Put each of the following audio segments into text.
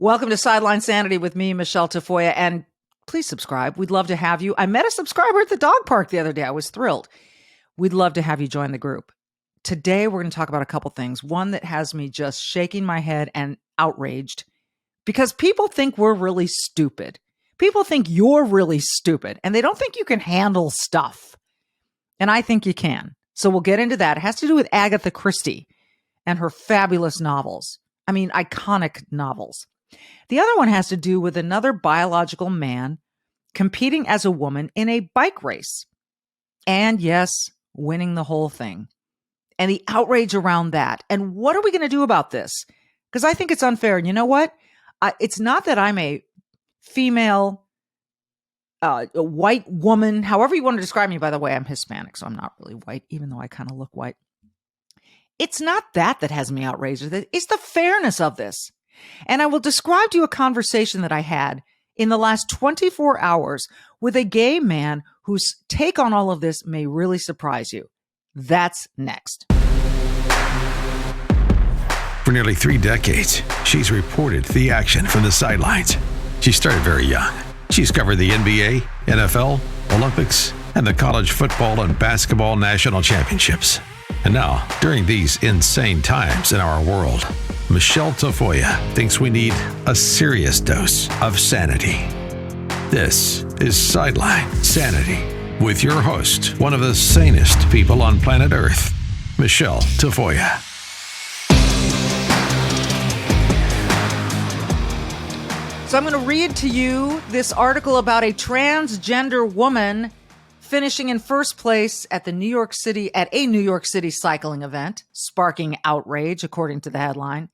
Welcome to Sideline Sanity with me, Michelle Tafoya, and please subscribe. We'd love to have you. I met a subscriber at the dog park the other day. I was thrilled. We'd love to have you join the group. Today, we're going to talk about a couple things. One that has me just shaking my head and outraged because people think we're really stupid. People think you're really stupid, and they don't think you can handle stuff. And I think you can. So we'll get into that. It has to do with Agatha Christie and her fabulous novels. I mean, iconic novels. The other one has to do with another biological man competing as a woman in a bike race. And yes, winning the whole thing. And the outrage around that. And what are we going to do about this? Because I think it's unfair. And you know what? It's not that I'm a female, a white woman, however you want to describe me. By the way, I'm Hispanic, so I'm not really white, even though I kind of look white. It's not that has me outraged. It's the fairness of this. And I will describe to you a conversation that I had in the last 24 hours with a gay man whose take on all of this may really surprise you. That's next. For nearly 3 decades, she's reported the action from the sidelines. She started very young. She's covered the NBA, NFL, Olympics, and the college football and basketball national championships. And now, during these insane times in our world, Michelle Tafoya thinks we need a serious dose of sanity. This is Sideline Sanity with your host, one of the sanest people on planet Earth, Michelle Tafoya. So I'm going to read to you this article about a transgender woman finishing in first place at a New York City cycling event, sparking outrage, according to the headline.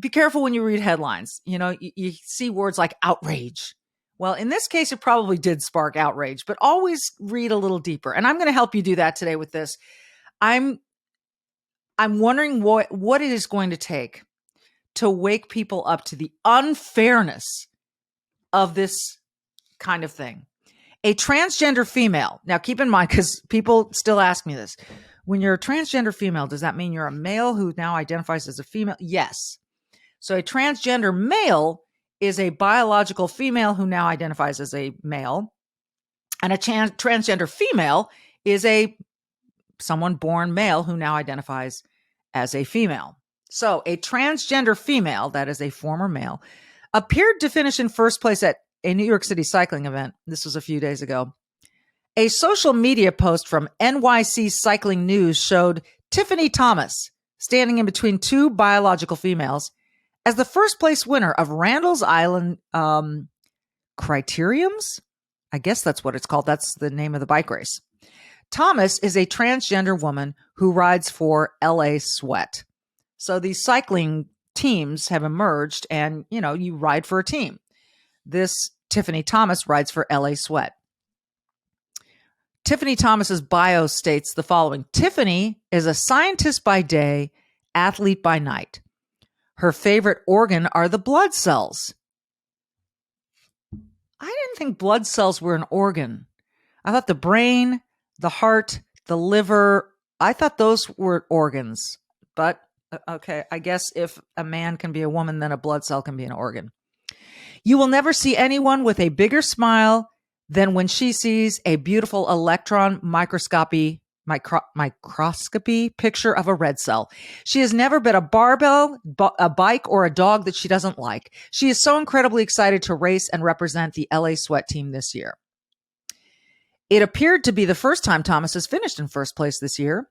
Be careful when you read headlines. You know, you see words like outrage. Well, in this case, it probably did spark outrage, but always read a little deeper. And I'm going to help you do that today with this. I'm wondering what it is going to take to wake people up to the unfairness of this kind of thing. A transgender female. Now, keep in mind, because people still ask me this. When you're a transgender female, does that mean you're a male who now identifies as a female? Yes. So a transgender male is a biological female who now identifies as a male. And a transgender female is someone born male who now identifies as a female. So a transgender female, that is a former male, appeared to finish in first place at a New York City cycling event. This was a few days ago. A social media post from NYC Cycling News showed Tiffany Thomas standing in between 2 biological females as the first place winner of Randall's Island Criteriums. I guess that's what it's called. That's the name of the bike race. Thomas is a transgender woman who rides for LA Sweat. So these cycling teams have emerged and, you ride for a team. This Tiffany Thomas rides for LA Sweat. Tiffany Thomas's bio states the following. Tiffany is a scientist by day, athlete by night. Her favorite organ are the blood cells. I didn't think blood cells were an organ. I thought the brain, the heart, the liver, I thought those were organs. But, okay, I guess if a man can be a woman, then a blood cell can be an organ. You will never see anyone with a bigger smile than when she sees a beautiful electron microscopy picture of a red cell. She has never been a barbell, a bike, or a dog that she doesn't like. She is so incredibly excited to race and represent the LA Sweat team this year. It appeared to be the first time Thomas has finished in first place this year.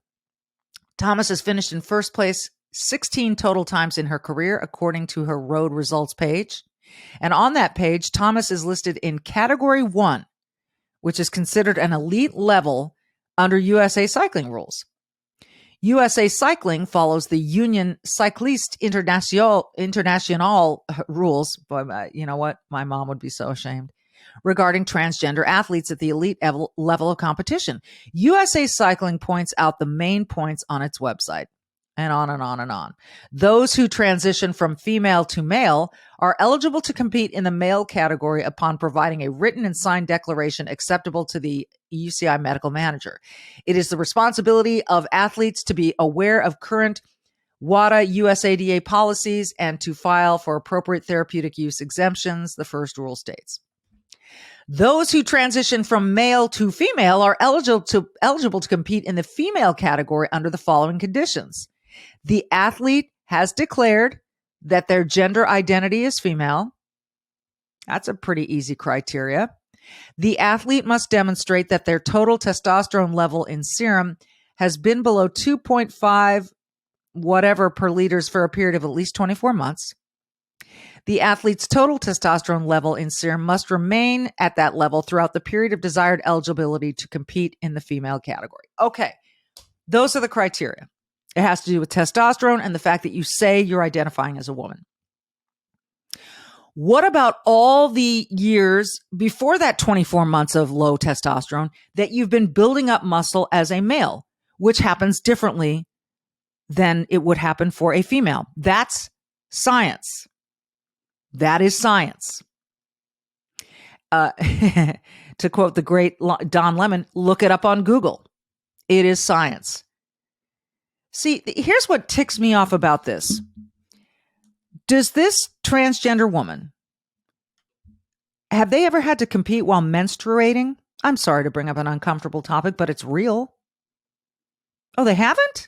Thomas has finished in first place 16 total times in her career, according to her road results page. And on that page, Thomas is listed in Category 1, which is considered an elite level under USA Cycling rules. USA Cycling follows the Union Cycliste Internationale rules. But you know what? My mom would be so ashamed. Regarding transgender athletes at the elite level of competition. USA Cycling points out the main points on its website. And on and on and on. Those who transition from female to male are eligible to compete in the male category upon providing a written and signed declaration acceptable to the UCI medical manager. It is the responsibility of athletes to be aware of current WADA USADA policies and to file for appropriate therapeutic use exemptions, the first rule states. Those who transition from male to female are eligible to compete in the female category under the following conditions. The athlete has declared that their gender identity is female. That's a pretty easy criteria. The athlete must demonstrate that their total testosterone level in serum has been below 2.5 whatever per liters for a period of at least 24 months. The athlete's total testosterone level in serum must remain at that level throughout the period of desired eligibility to compete in the female category. Okay, those are the criteria. It has to do with testosterone and the fact that you say you're identifying as a woman. What about all the years before that 24 months of low testosterone that you've been building up muscle as a male, which happens differently than it would happen for a female? That's science. That is science. To quote the great Don Lemon, look it up on Google. It is science. See, here's what ticks me off about this. Does this transgender woman, have they ever had to compete while menstruating? I'm sorry to bring up an uncomfortable topic, but it's real. Oh, they haven't?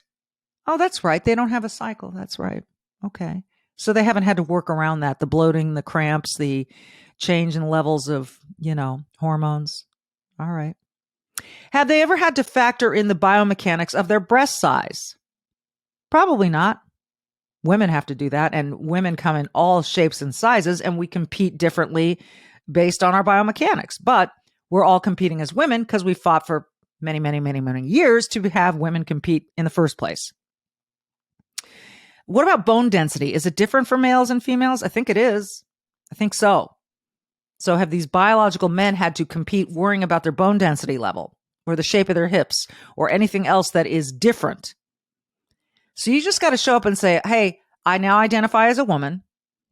Oh, that's right. They don't have a cycle. That's right. Okay. So they haven't had to work around that, the bloating, the cramps, the change in levels of, hormones. All right. Have they ever had to factor in the biomechanics of their breast size? Probably not. Women have to do that, and women come in all shapes and sizes, and we compete differently based on our biomechanics. But we're all competing as women because we fought for many, many, many, many years to have women compete in the first place. What about bone density? Is it different for males and females? I think it is. I think so. So have these biological men had to compete worrying about their bone density level or the shape of their hips or anything else that is different? So you just got to show up and say, hey, I now identify as a woman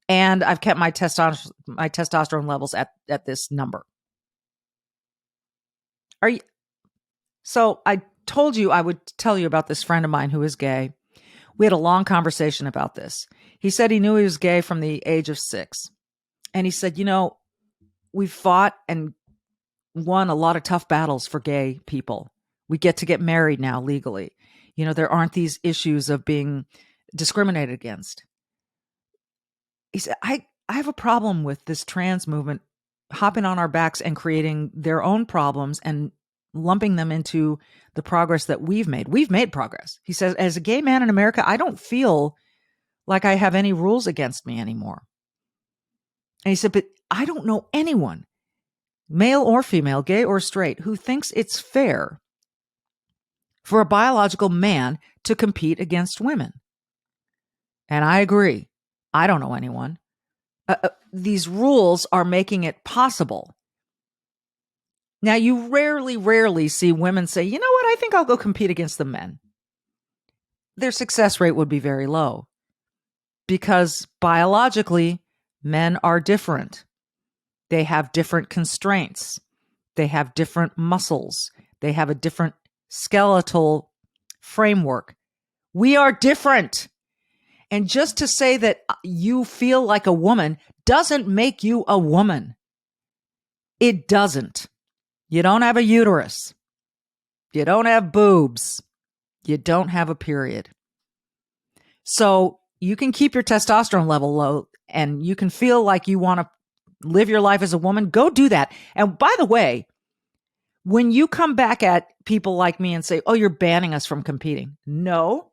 and I've kept my testosterone levels at this number. So I told you I would tell you about this friend of mine who is gay. We had a long conversation about this. He said he knew he was gay from the age of 6. And he said, we've fought and won a lot of tough battles for gay people. We get to get married now legally. There aren't these issues of being discriminated against. He said, I have a problem with this trans movement hopping on our backs and creating their own problems and lumping them into the progress that we've made. We've made progress. He says, as a gay man in America, I don't feel like I have any rules against me anymore. And he said, but I don't know anyone, male or female, gay or straight, who thinks it's fair for a biological man to compete against women. And I agree. I don't know anyone. These rules are making it possible. Now, you rarely see women say, you know what, I think I'll go compete against the men. Their success rate would be very low because biologically, men are different. They have different constraints. They have different muscles. They have a different skeletal framework. We are different. And just to say that you feel like a woman doesn't make you a woman. It doesn't. You don't have a uterus. You don't have boobs. You don't have a period. So you can keep your testosterone level low and you can feel like you want to live your life as a woman. Go do that. And by the way, when you come back at people like me and say, oh, you're banning us from competing. No.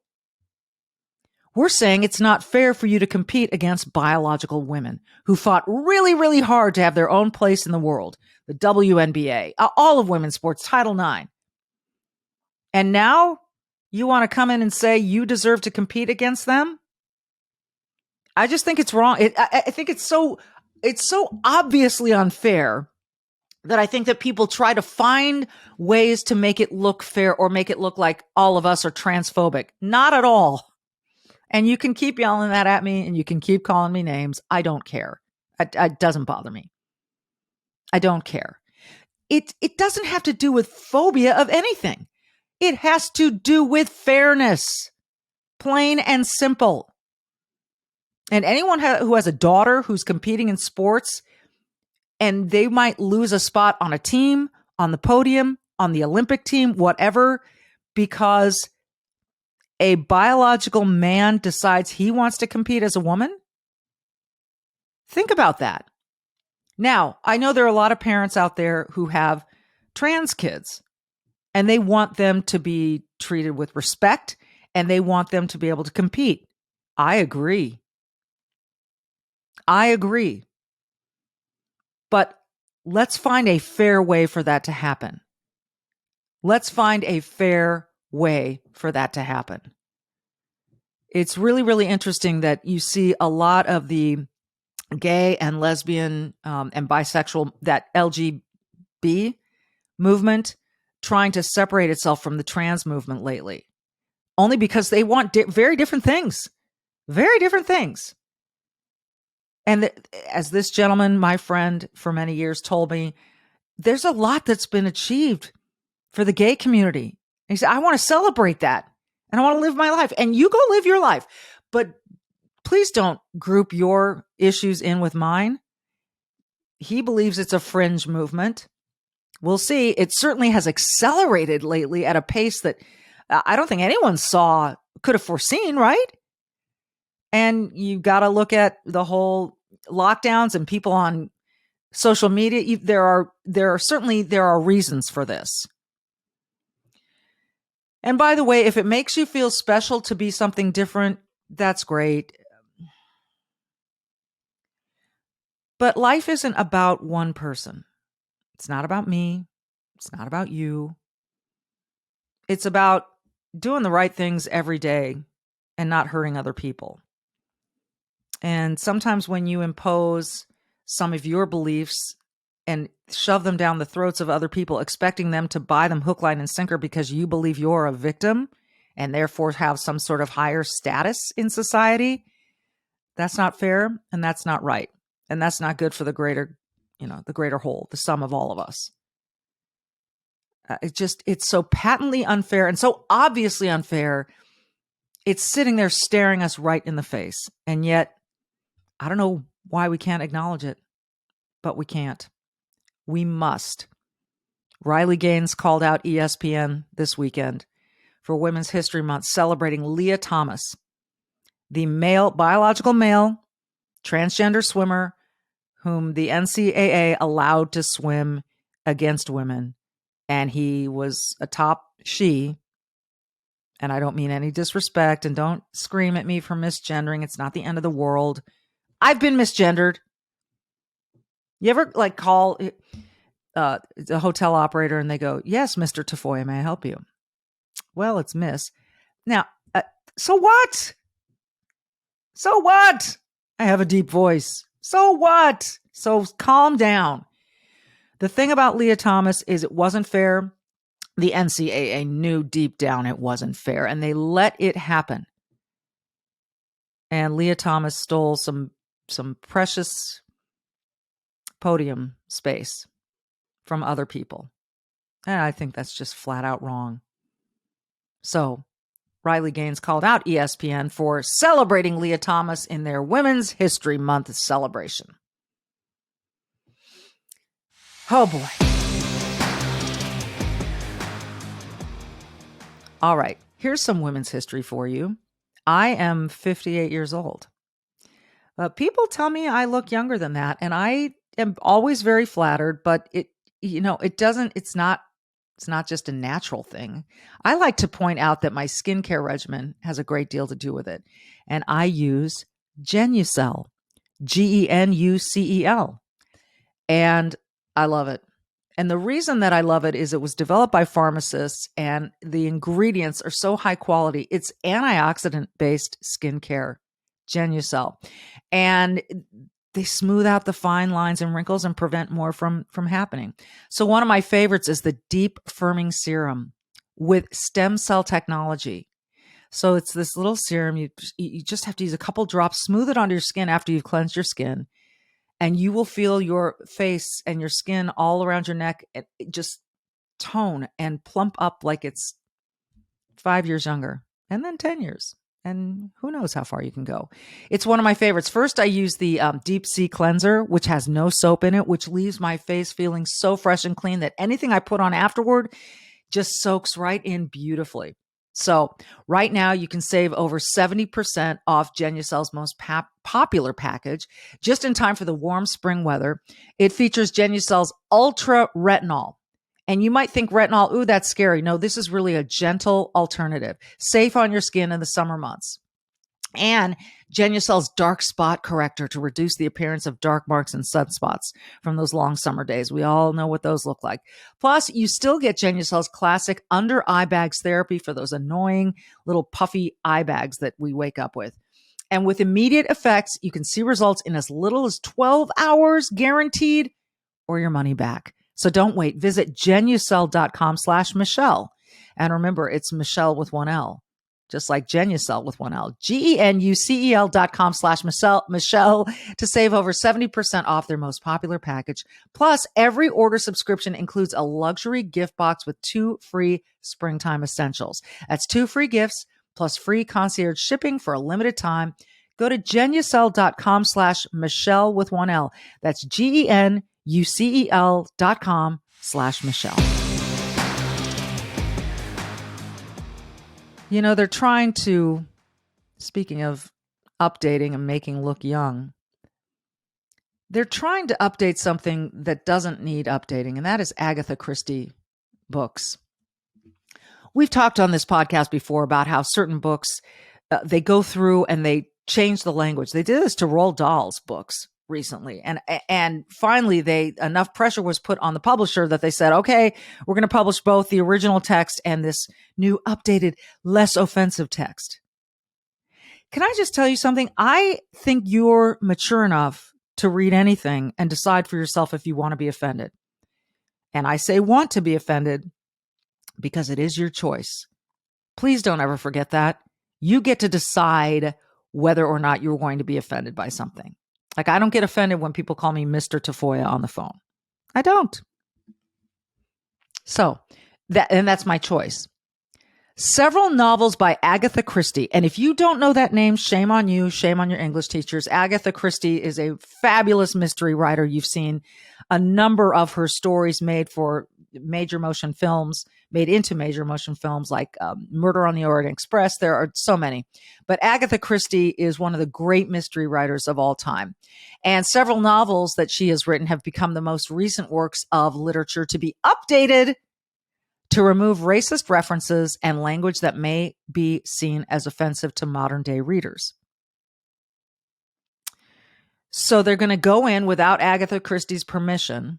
We're saying it's not fair for you to compete against biological women who fought really, really hard to have their own place in the world. The WNBA, all of women's sports, Title IX. And now you want to come in and say you deserve to compete against them? I just think it's wrong. I think it's so obviously unfair that I think that people try to find ways to make it look fair or make it look like all of us are transphobic. Not at all. And you can keep yelling that at me and you can keep calling me names. I don't care. It doesn't bother me. I don't care. It doesn't have to do with phobia of anything. It has to do with fairness. Plain and simple. And anyone who has a daughter who's competing in sports and they might lose a spot on a team, on the podium, on the Olympic team, whatever, because a biological man decides he wants to compete as a woman. Think about that. Now, I know there are a lot of parents out there who have trans kids and they want them to be treated with respect and they want them to be able to compete. I agree. But let's find a fair way for that to happen. Let's find a fair way for that to happen. It's really, really interesting that you see a lot of the gay and lesbian and bisexual, that LGB movement, trying to separate itself from the trans movement lately, only because they want very different things. Very different things. And as this gentleman, my friend for many years, told me, there's a lot that's been achieved for the gay community. And he said, I want to celebrate that and I want to live my life. And you go live your life. But please don't group your issues in with mine. He believes it's a fringe movement. We'll see. It certainly has accelerated lately at a pace that I don't think anyone could have foreseen, right? And you got to look at the whole lockdowns and people on social media. There are reasons for this. And by the way, if it makes you feel special to be something different, that's great. But life isn't about one person. It's not about me. It's not about you. It's about doing the right things every day and not hurting other people. And sometimes when you impose some of your beliefs and shove them down the throats of other people, expecting them to buy them hook, line, and sinker because you believe you're a victim and therefore have some sort of higher status in society, that's not fair and that's not right. And that's not good for the greater whole, the sum of all of us. It's so patently unfair and so obviously unfair. It's sitting there staring us right in the face. And yet, I don't know why we can't acknowledge it, but we can't. We must. Riley Gaines called out ESPN this weekend for Women's History Month, celebrating Leah Thomas, the biological male, transgender swimmer whom the NCAA allowed to swim against women. And he was she, and I don't mean any disrespect, and don't scream at me for misgendering. It's not the end of the world. I've been misgendered. You ever call the hotel operator and they go, yes, Mr. Tafoya, may I help you? Well, it's Miss. Now, so what? So what? I have a deep voice. So what? So calm down. The thing about Leah Thomas is it wasn't fair. The NCAA knew deep down it wasn't fair, and they let it happen. And Leah Thomas stole some precious podium space from other people. And I think that's just flat out wrong. So Riley Gaines called out ESPN for celebrating Leah Thomas in their Women's History Month celebration. Oh boy. All right, here's some women's history for you. I am 58 years old. People tell me I look younger than that, and I am always very flattered, but it's not just a natural thing. I like to point out that my skincare regimen has a great deal to do with it. And I use Genucel, Genucel. And I love it. And the reason that I love it is it was developed by pharmacists and the ingredients are so high quality. It's antioxidant-based skincare, Genucel. And they smooth out the fine lines and wrinkles and prevent more from happening. So one of my favorites is the Deep Firming Serum with stem cell technology. So it's this little serum. You just have to use a couple drops, smooth it onto your skin after you've cleansed your skin. And you will feel your face and your skin all around your neck just tone and plump up like it's 5 years younger, and then 10 years, and who knows how far you can go. It's one of my favorites. First, I use the deep sea cleanser, which has no soap in it, which leaves my face feeling so fresh and clean that anything I put on afterward just soaks right in beautifully. So right now you can save over 70% off Genucel's most popular package just in time for the warm spring weather. It features Genucel's Ultra Retinol. And you might think retinol, ooh, that's scary. No, this is really a gentle alternative, safe on your skin in the summer months. And Genucel's dark spot corrector to reduce the appearance of dark marks and sunspots from those long summer days. We all know what those look like. Plus, you still get Genucel's classic under eye bags therapy for those annoying little puffy eye bags that we wake up with. And with immediate effects, you can see results in as little as 12 hours guaranteed or your money back. So don't wait. Visit Genucel.com/Michelle. And remember, it's Michelle with one L, just like Genucel with one L. GENUCEL.com/Michelle to save over 70% off their most popular package. Plus, every order subscription includes a luxury gift box with 2 free springtime essentials. That's 2 free gifts plus free concierge shipping for a limited time. Go to Genucel.com/Michelle with one L. That's GENUCEL.com/Michelle. You know, they're trying to, speaking of updating and making look young, they're trying to update something that doesn't need updating, and that is Agatha Christie books. We've talked on this podcast before about how certain books, they go through and they change the language. They did this to Roald Dahl's books recently. And finally, enough pressure was put on the publisher that they said, okay, we're going to publish both the original text and this new updated, less offensive text. Can I just tell you something? I think you're mature enough to read anything and decide for yourself if you want to be offended. And I say want to be offended because it is your choice. Please don't ever forget that. You get to decide whether or not you're going to be offended by something. Like, I don't get offended when people call me Mr. Tafoya on the phone. I don't. So that's my choice. Several novels by Agatha Christie. And if you don't know that name, shame on you. Shame on your English teachers. Agatha Christie is a fabulous mystery writer. You've seen a number of her stories made into major motion films like Murder on the Orient Express. There are so many. But Agatha Christie is one of the great mystery writers of all time. And several novels that she has written have become the most recent works of literature to be updated to remove racist references and language that may be seen as offensive to modern day readers. So they're going to go in without Agatha Christie's permission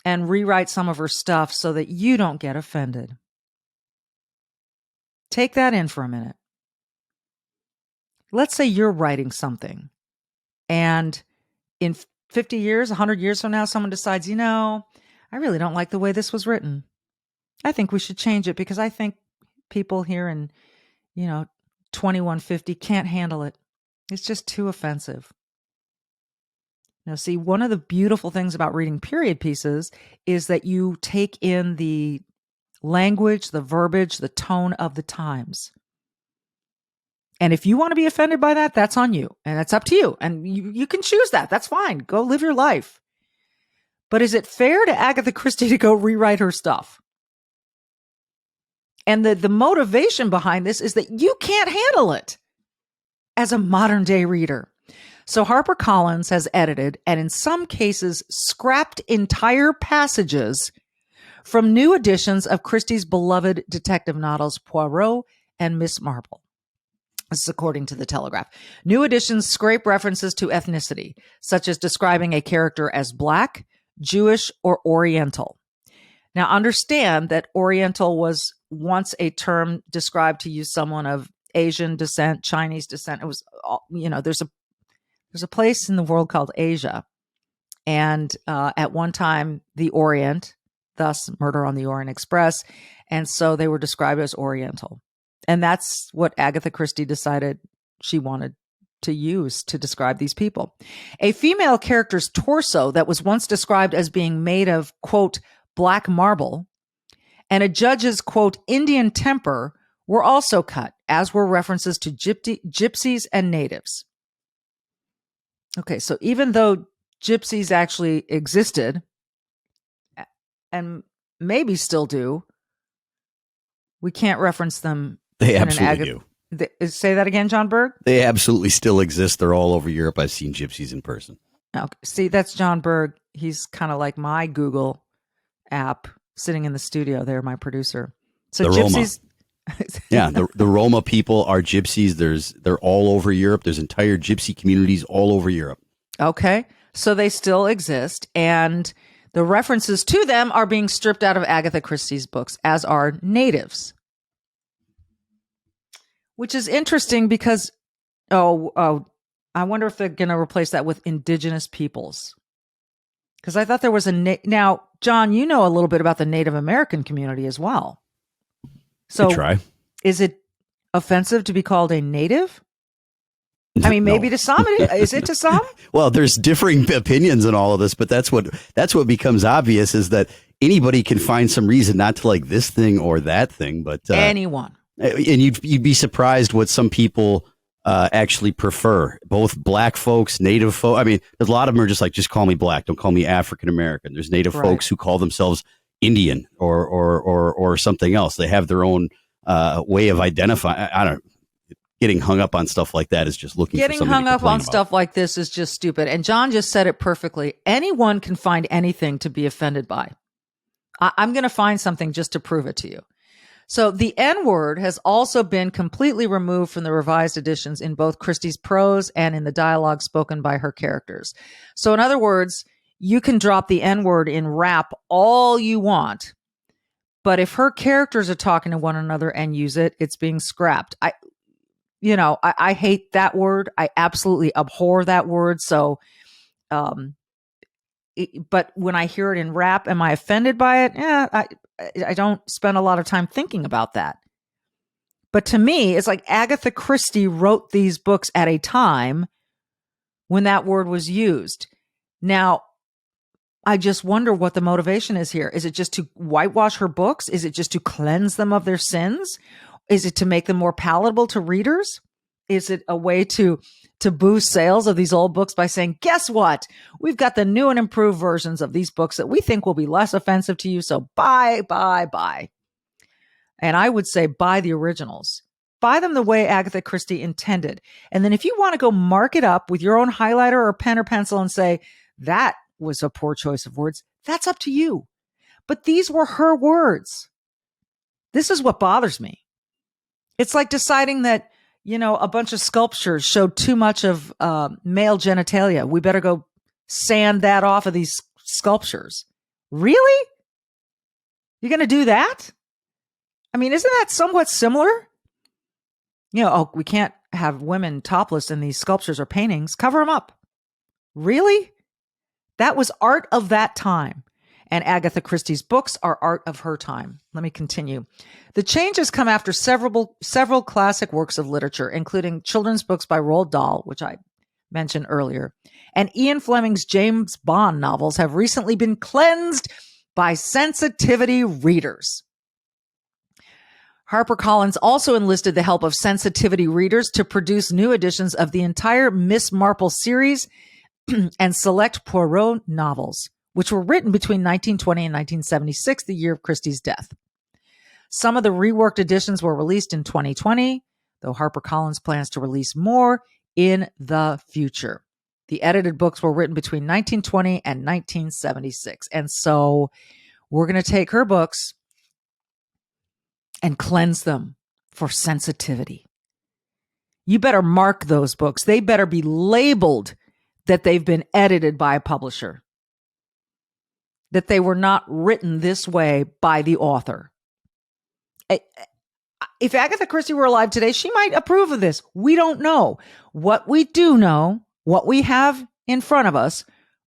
and rewrite some of her stuff so that you don't get offended. Take that in for a minute. Let's say you're writing something and in 50 years, 100 years from now, someone decides, I really don't like the way this was written. I think we should change it because I think people here in, 2150 can't handle it. It's just too offensive. Now, see, one of the beautiful things about reading period pieces is that you take in the language, the verbiage, the tone of the times. And if you want to be offended by that, that's on you. And that's up to you. And you can choose that. That's fine. Go live your life. But is it fair to Agatha Christie to go rewrite her stuff? And the motivation behind this is that you can't handle it as a modern day reader. So HarperCollins has edited and in some cases scrapped entire passages from new editions of Christie's beloved detective novels Poirot and Miss Marple. This is according to the Telegraph. New editions scrape references to ethnicity, such as describing a character as Black, Jewish, or Oriental. Now, understand that Oriental was once a term described to use someone of Asian descent, Chinese descent. It was, there's a place in the world called Asia. And at one time, the Orient, thus Murder on the Orient Express. And so they were described as Oriental. And that's what Agatha Christie decided she wanted to use to describe these people. A female character's torso that was once described as being made of, quote, black marble, and a judge's, quote, Indian temper were also cut, as were references to gypsies and natives. Okay, so even though gypsies actually existed, and maybe still do, we can't reference them. They absolutely do. Say that again, John Berg? They absolutely still exist. They're all over Europe. I've seen gypsies in person. Okay. See, that's John Berg. He's kind of like my Google app sitting in the studio there, my producer. So the gypsies. Yeah, the Roma people are gypsies. They're all over Europe. There's entire gypsy communities all over Europe. Okay. So they still exist, and the references to them are being stripped out of Agatha Christie's books, as are natives. Which is interesting because, I wonder if they're going to replace that with indigenous peoples. Because I thought there was now, John, you know a little bit about the Native American community as well. So try. Is it offensive to be called a native? I mean, maybe to some. Is it to some? Well, there's differing opinions in all of this, but that's what becomes obvious is that anybody can find some reason not to like this thing or that thing. But anyone. And you'd be surprised what some people actually prefer. Both black folks, native folks. I mean, there's a lot of them are just call me black. Don't call me African American. There's native folks who call themselves Indian or something else. They have their own way of identifying. I don't know. Getting hung up on stuff like that is just looking for something to complain about. Getting hung up on stuff like this is just stupid. And John just said it perfectly. Anyone can find anything to be offended by. I'm going to find something just to prove it to you. So the N-word has also been completely removed from the revised editions in both Christie's prose and in the dialogue spoken by her characters. So in other words, you can drop the N-word in rap all you want, but if her characters are talking to one another and use it, it's being scrapped. I hate that word. I absolutely abhor that word. So, but when I hear it in rap, am I offended by it? I don't spend a lot of time thinking about that. But to me, it's like Agatha Christie wrote these books at a time when that word was used. Now, I just wonder what the motivation is here. Is it just to whitewash her books? Is it just to cleanse them of their sins? Is it to make them more palatable to readers? Is it a way to boost sales of these old books by saying, guess what? We've got the new and improved versions of these books that we think will be less offensive to you. So buy. And I would say buy the originals. Buy them the way Agatha Christie intended. And then if you want to go mark it up with your own highlighter or pen or pencil and say, that was a poor choice of words, that's up to you. But these were her words. This is what bothers me. It's like deciding that, a bunch of sculptures showed too much of male genitalia. We better go sand that off of these sculptures. Really? You're going to do that? I mean, isn't that somewhat similar? We can't have women topless in these sculptures or paintings. Cover them up. Really? That was art of that time. And Agatha Christie's books are art of her time. Let me continue. The changes come after several classic works of literature, including children's books by Roald Dahl, which I mentioned earlier, and Ian Fleming's James Bond novels have recently been cleansed by sensitivity readers. HarperCollins also enlisted the help of sensitivity readers to produce new editions of the entire Miss Marple series and select Poirot novels, which were written between 1920 and 1976, the year of Christie's death. Some of the reworked editions were released in 2020, though HarperCollins plans to release more in the future. The edited books were written between 1920 and 1976. And so we're going to take her books and cleanse them for sensitivity. You better mark those books. They better be labeled that they've been edited by a publisher, that they were not written this way by the author. If Agatha Christie were alive today, she might approve of this. We don't know. What we do know, what we have in front of us,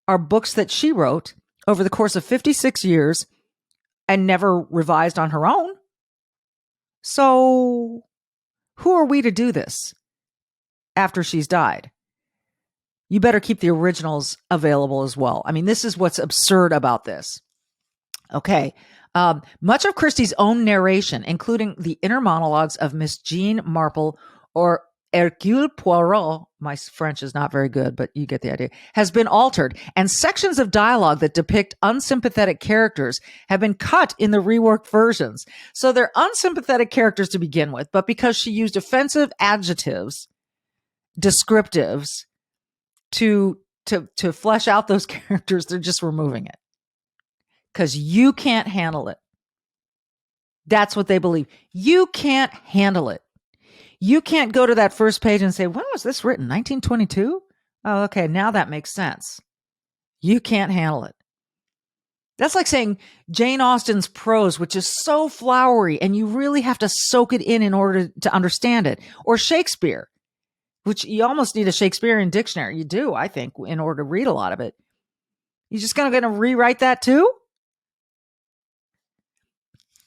are books that she wrote over the course of 56 years and never revised on her own. So who are we to do this after she's died? You better keep the originals available as well. I mean, this is what's absurd about this. Okay. Much of Christie's own narration, including the inner monologues of Miss Jean Marple or Hercule Poirot, my French is not very good, but you get the idea, has been altered, and sections of dialogue that depict unsympathetic characters have been cut in the reworked versions. So they're unsympathetic characters to begin with, but because she used offensive adjectives, descriptives, to flesh out those characters, they're just removing it. Because you can't handle it. That's what they believe. You can't handle it. You can't go to that first page and say, when was this written? 1922? Oh, okay. Now that makes sense. You can't handle it. That's like saying Jane Austen's prose, which is so flowery, and you really have to soak it in order to understand it. Or Shakespeare, which you almost need a Shakespearean dictionary. You do, I think, in order to read a lot of it. You just going to rewrite that too?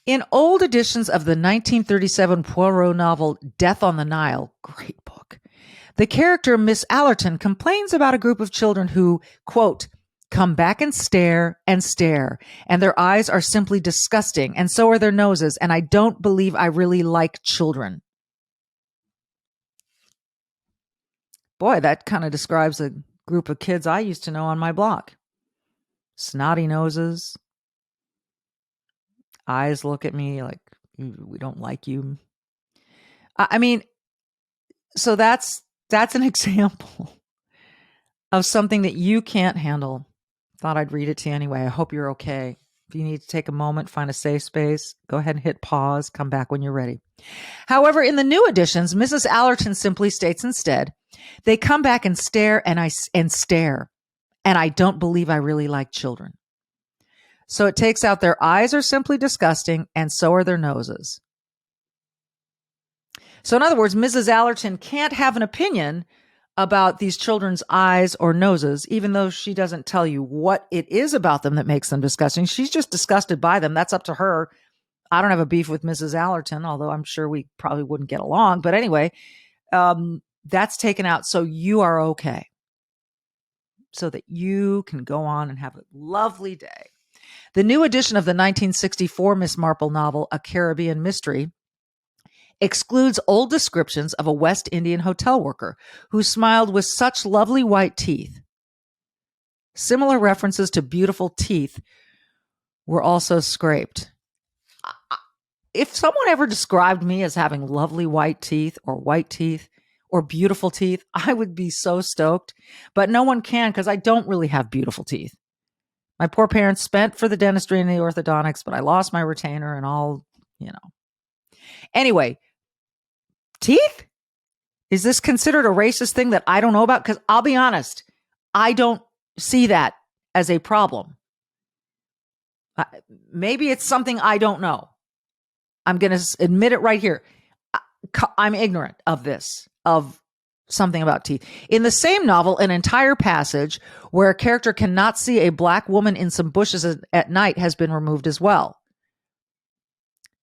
In old editions of the 1937 Poirot novel Death on the Nile, great book, the character Miss Allerton complains about a group of children who, quote, come back and stare, and their eyes are simply disgusting, and so are their noses, and I don't believe I really like children. Boy, that kind of describes a group of kids I used to know on my block. Snotty noses. Eyes look at me like, we don't like you. I mean, so that's an example of something that you can't handle. Thought I'd read it to you anyway. I hope you're okay. If you need to take a moment, find a safe space, go ahead and hit pause, come back when you're ready. However, in the new editions, Mrs. Allerton simply states instead, they come back and stare and stare, and I don't believe I really like children. So it takes out their eyes are simply disgusting, and so are their noses. So in other words, Mrs. Allerton can't have an opinion about these children's eyes or noses, even though she doesn't tell you what it is about them that makes them disgusting. She's just disgusted by them. That's up to her. I don't have a beef with Mrs. Allerton, although I'm sure we probably wouldn't get along. But anyway, that's taken out so you are okay, so that you can go on and have a lovely day. The new edition of the 1964 Miss Marple novel, A Caribbean Mystery, excludes old descriptions of a West Indian hotel worker who smiled with such lovely white teeth. Similar references to beautiful teeth were also scraped. If someone ever described me as having lovely white teeth or beautiful teeth, I would be so stoked. But no one can, because I don't really have beautiful teeth. My poor parents spent for the dentistry and the orthodontics, but I lost my retainer and all, Anyway, teeth? Is this considered a racist thing that I don't know about? Because I'll be honest, I don't see that as a problem. Maybe it's something I don't know. I'm going to admit it right here. I'm ignorant of this, of something about teeth. In the same novel, an entire passage where a character cannot see a black woman in some bushes at night has been removed as well.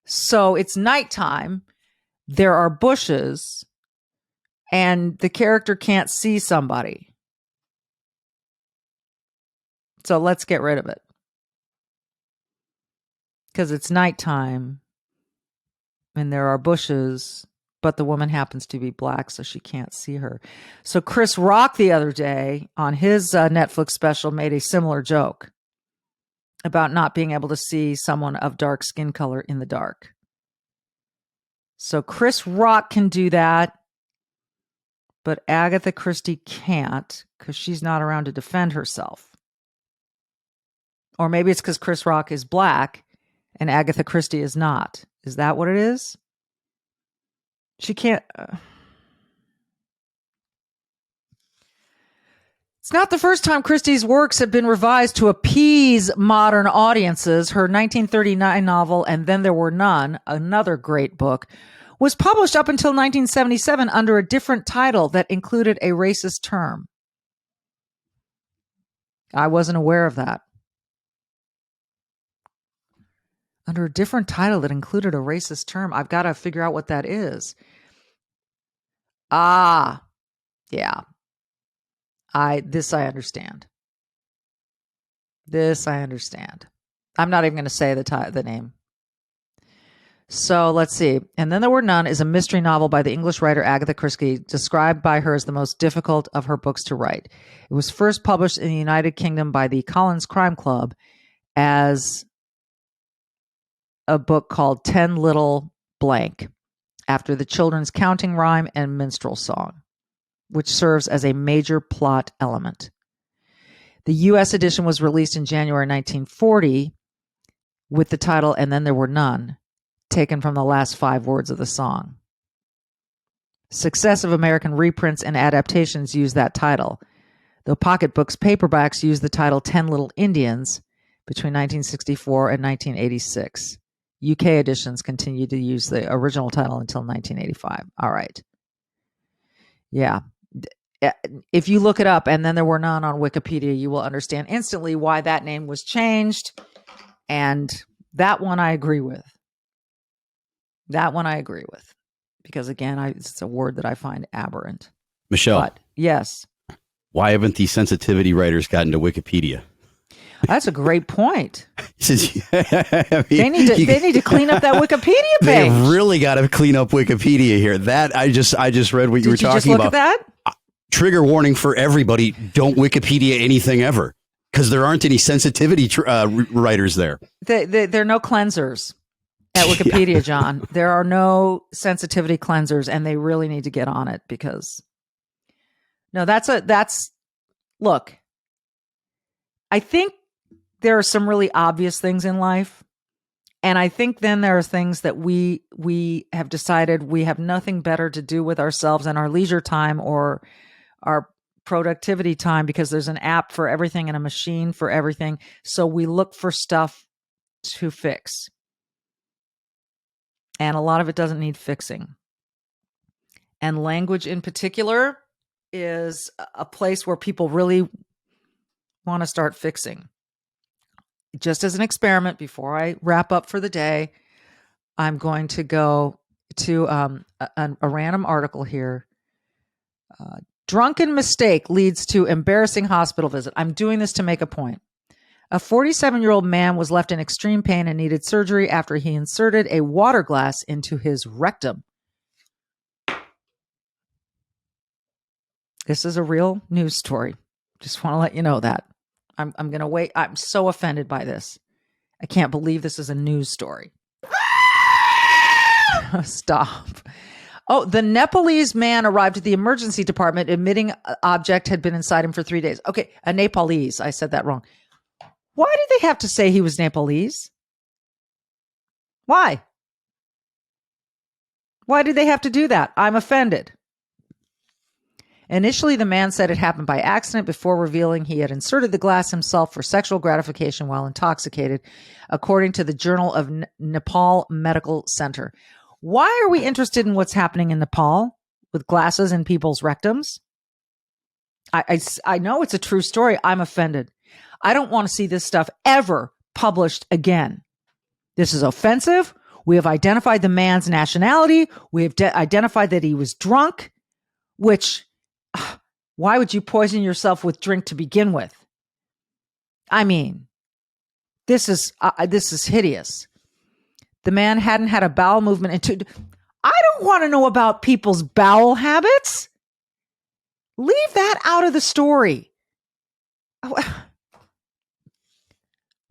So it's nighttime, there are bushes, and the character can't see somebody. So let's get rid of it. Because it's nighttime, and there are bushes, but the woman happens to be black, so she can't see her. So Chris Rock the other day on his Netflix special made a similar joke about not being able to see someone of dark skin color in the dark. So Chris Rock can do that, but Agatha Christie can't because she's not around to defend herself. Or maybe it's because Chris Rock is black and Agatha Christie is not. Is that what it is? She can't. It's not the first time Christie's works have been revised to appease modern audiences. Her 1939 novel, And Then There Were None, another great book, was published up until 1977 under a different title that included a racist term. I wasn't aware of that. Under a different title that included a racist term. I've got to figure out what that is. Ah, yeah. I understand. This I understand. I'm not even going to say the name. So let's see. And Then There Were None is a mystery novel by the English writer Agatha Christie, described by her as the most difficult of her books to write. It was first published in the United Kingdom by the Collins Crime Club as a book called 10 Little Blank, after the children's counting rhyme and minstrel song, which serves as a major plot element. The U.S. edition was released in January 1940 with the title And Then There Were None, taken from the last 5 words of the song. Successive American reprints and adaptations use that title, though pocketbooks paperbacks use the title 10 Little Indians between 1964 and 1986. UK editions continue to use the original title until 1985. All right. Yeah. If you look it up And Then There Were None on Wikipedia, you will understand instantly why that name was changed. And that one I agree with. Because again, it's a word that I find aberrant. Michelle. But, yes. Why haven't these sensitivity writers gotten to Wikipedia? That's a great point. I mean, they need to clean up that Wikipedia page. They've really got to clean up Wikipedia here. That I just read what you were talking about. Did you just look at that? Trigger warning for everybody: don't Wikipedia anything ever, because there aren't any sensitivity writers there. There are no cleansers at Wikipedia, John. There are no sensitivity cleansers, and they really need to get on it because. No, look. I think there are some really obvious things in life. And I think then there are things that we have decided we have nothing better to do with ourselves and our leisure time or our productivity time, because there's an app for everything and a machine for everything. So we look for stuff to fix. And a lot of it doesn't need fixing. And language in particular is a place where people really want to start fixing. Just as an experiment, before I wrap up for the day, I'm going to go to a random article here. Drunken mistake leads to embarrassing hospital visit. I'm doing this to make a point. A 47-year-old man was left in extreme pain and needed surgery after he inserted a water glass into his rectum. This is a real news story. Just want to let you know that. I'm going to wait. I'm so offended by this. I can't believe this is a news story. Stop. Oh, the Nepalese man arrived at the emergency department admitting an object had been inside him for 3 days. Okay, a Nepalese. I said that wrong. Why did they have to say he was Nepalese? Why? Why did they have to do that? I'm offended. Initially, the man said it happened by accident before revealing he had inserted the glass himself for sexual gratification while intoxicated, according to the Journal of Nepal Medical Center. Why are we interested in what's happening in Nepal with glasses in people's rectums? I know it's a true story. I'm offended. I don't want to see this stuff ever published again. This is offensive. We have identified the man's nationality. We have identified that he was drunk, which... why would you poison yourself with drink to begin with? I mean, this is hideous. The man hadn't had a bowel movement I don't want to know about people's bowel habits. Leave that out of the story.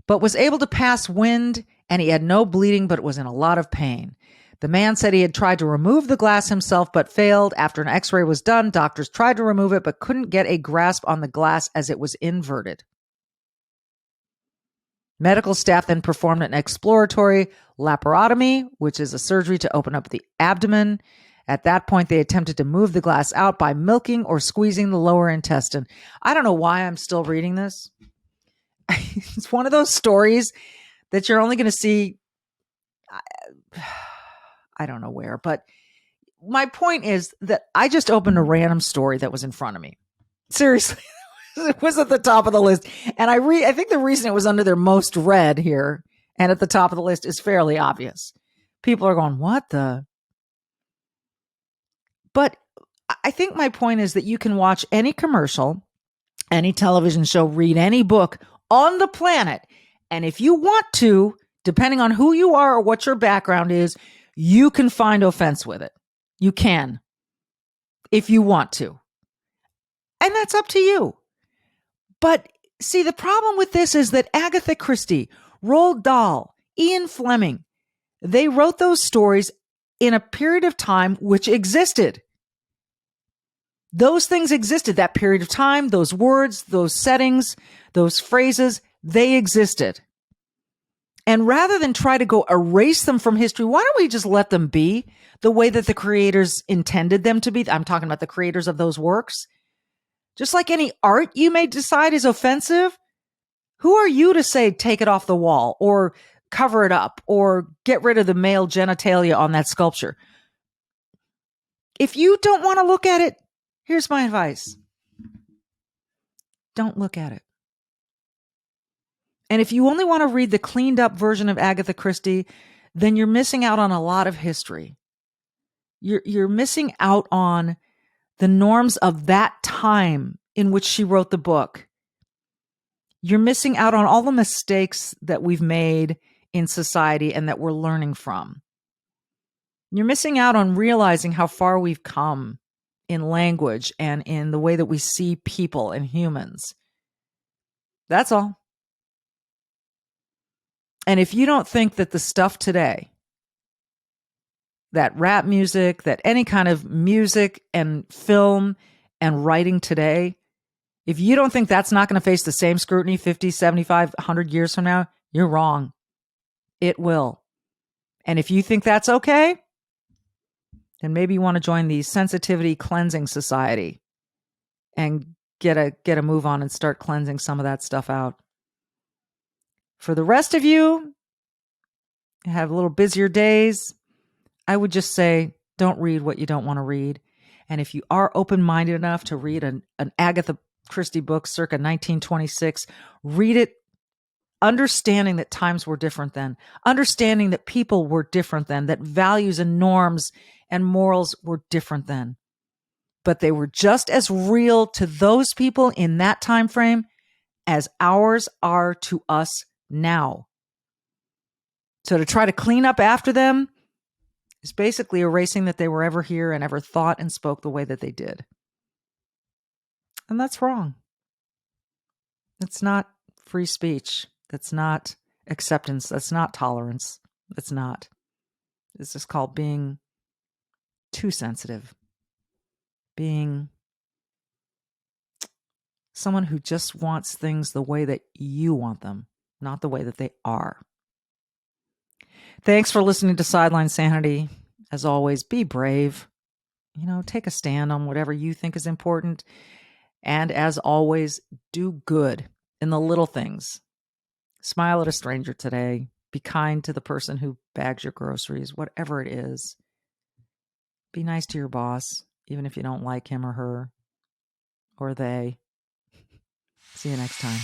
But was able to pass wind, and he had no bleeding, but was in a lot of pain. The man said he had tried to remove the glass himself, but failed. After an x-ray was done, doctors tried to remove it, but couldn't get a grasp on the glass as it was inverted. Medical staff then performed an exploratory laparotomy, which is a surgery to open up the abdomen. At that point, they attempted to move the glass out by milking or squeezing the lower intestine. I don't know why I'm still reading this. It's one of those stories that you're only going to see... I don't know where, but my point is that I just opened a random story that was in front of me. Seriously, it was at the top of the list. And I think the reason it was under their most read here and at the top of the list is fairly obvious. People are going, what the? But I think my point is that you can watch any commercial, any television show, read any book on the planet, And if you want to, depending on who you are or what your background is, you can find offense with it. You can, if you want to. And that's up to you. But see, the problem with this is that Agatha Christie, Roald Dahl, Ian Fleming, they wrote those stories in a period of time which existed. Those things existed, that period of time, those words, those settings, those phrases, they existed. And rather than try to go erase them from history, why don't we just let them be the way that the creators intended them to be? I'm talking about the creators of those works. Just like any art you may decide is offensive, who are you to say take it off the wall or cover it up or get rid of the male genitalia on that sculpture? If you don't want to look at it, here's my advice. Don't look at it. And if you only want to read the cleaned up version of Agatha Christie, then you're missing out on a lot of history. You're missing out on the norms of that time in which she wrote the book. You're missing out on all the mistakes that we've made in society and that we're learning from. You're missing out on realizing how far we've come in language and in the way that we see people and humans. That's all. And if you don't think that the stuff today, that rap music, that any kind of music and film and writing today, if you don't think that's not going to face the same scrutiny 50, 75, 100 years from now, you're wrong. It will. And if you think that's okay, then maybe you want to join the Sensitivity Cleansing Society and get a move on and start cleansing some of that stuff out. For the rest of you, have a little busier days, I would just say don't read what you don't want to read. And if you are open-minded enough to read an Agatha Christie book circa 1926, read it understanding that times were different then, understanding that people were different then, that values and norms and morals were different then. But they were just as real to those people in that time frame as ours are to us now. So to try to clean up after them is basically erasing that they were ever here and ever thought and spoke the way that they did. And that's wrong. That's not free speech. That's not acceptance. That's not tolerance. That's not. This is called being too sensitive. Being someone who just wants things the way that you want them, not the way that they are. Thanks for listening to Sideline Sanity. As always, be brave. Take a stand on whatever you think is important. And as always, do good in the little things. Smile at a stranger today. Be kind to the person who bags your groceries, whatever it is. Be nice to your boss, even if you don't like him or her or they. See you next time.